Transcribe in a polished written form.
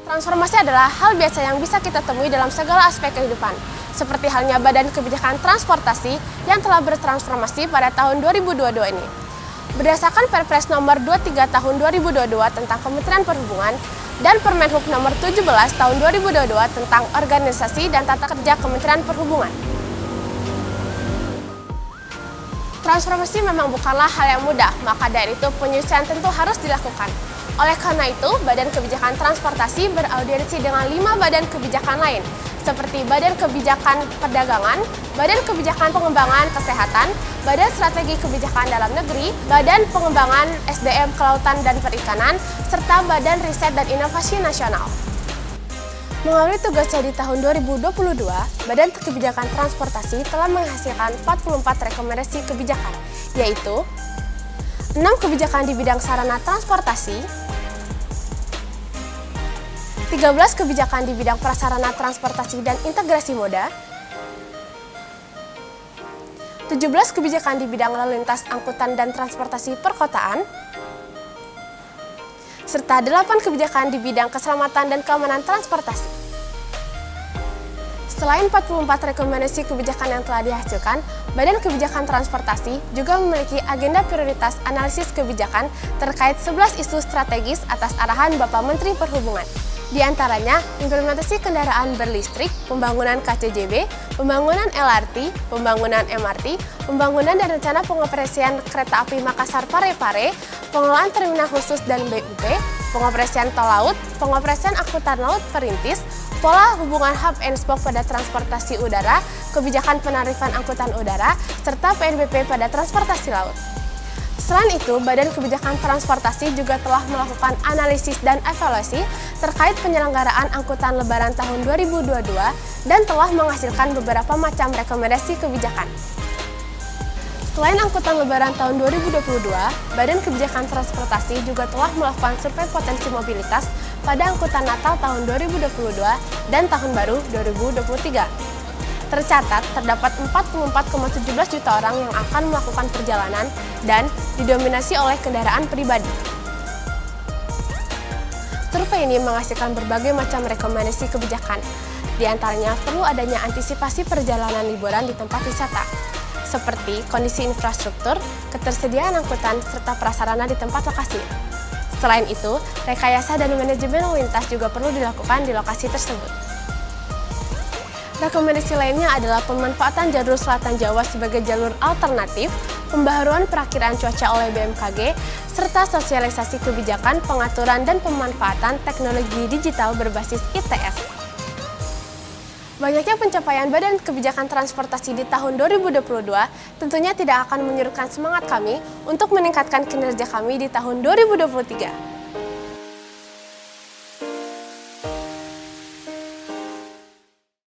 Transformasi adalah hal biasa yang bisa kita temui dalam segala aspek kehidupan, seperti halnya Badan Kebijakan Transportasi yang telah bertransformasi pada tahun 2022 ini. Berdasarkan Perpres nomor 23 tahun 2022 tentang Kementerian Perhubungan dan Permenhub nomor 17 tahun 2022 tentang organisasi dan tata kerja Kementerian Perhubungan. Transformasi memang bukanlah hal yang mudah, maka dari itu penyesuaian tentu harus dilakukan. Oleh karena itu, Badan Kebijakan Transportasi beraudiensi dengan 5 badan kebijakan lain, seperti Badan Kebijakan Perdagangan, Badan Kebijakan Pengembangan Kesehatan, Badan Strategi Kebijakan Dalam Negeri, Badan Pengembangan SDM Kelautan dan Perikanan, serta Badan Riset dan Inovasi Nasional. Melalui tugasnya di tahun 2022, Badan Kebijakan Transportasi telah menghasilkan 44 rekomendasi kebijakan, yaitu 6 kebijakan di bidang sarana transportasi, 13 kebijakan di bidang prasarana transportasi dan integrasi moda, 17 kebijakan di bidang lalu lintas angkutan dan transportasi perkotaan, serta 8 kebijakan di bidang keselamatan dan keamanan transportasi. Selain 44 rekomendasi kebijakan yang telah dihasilkan, Badan Kebijakan Transportasi juga memiliki agenda prioritas analisis kebijakan terkait 11 isu strategis atas arahan Bapak Menteri Perhubungan. Di antaranya, implementasi kendaraan berlistrik, pembangunan KCJB, pembangunan LRT, pembangunan MRT, pembangunan dan rencana pengoperasian kereta api Makassar-Parepare, pengelolaan terminal khusus dan BUP, pengoperasian tol laut, pengoperasian angkutan laut perintis, pola hubungan hub and spoke pada transportasi udara, kebijakan penarifan angkutan udara, serta PNBP pada transportasi laut. Selain itu, Badan Kebijakan Transportasi juga telah melakukan analisis dan evaluasi terkait penyelenggaraan angkutan Lebaran tahun 2022 dan telah menghasilkan beberapa macam rekomendasi kebijakan. Selain angkutan Lebaran tahun 2022, Badan Kebijakan Transportasi juga telah melakukan survei potensi mobilitas pada angkutan Natal tahun 2022 dan Tahun Baru 2023. Tercatat, terdapat 44,17 juta orang yang akan melakukan perjalanan dan didominasi oleh kendaraan pribadi. Survei ini menghasilkan berbagai macam rekomendasi kebijakan. Di antaranya perlu adanya antisipasi perjalanan liburan di tempat wisata, seperti kondisi infrastruktur, ketersediaan angkutan, serta prasarana di tempat lokasi. Selain itu, rekayasa dan manajemen lalu lintas juga perlu dilakukan di lokasi tersebut. Rekomendasi lainnya adalah pemanfaatan jalur Selatan Jawa sebagai jalur alternatif, pembaharuan perakiraan cuaca oleh BMKG, serta sosialisasi kebijakan, pengaturan, dan pemanfaatan teknologi digital berbasis ITS. Banyaknya pencapaian Badan Kebijakan Transportasi di tahun 2022 tentunya tidak akan menyurutkan semangat kami untuk meningkatkan kinerja kami di tahun 2023.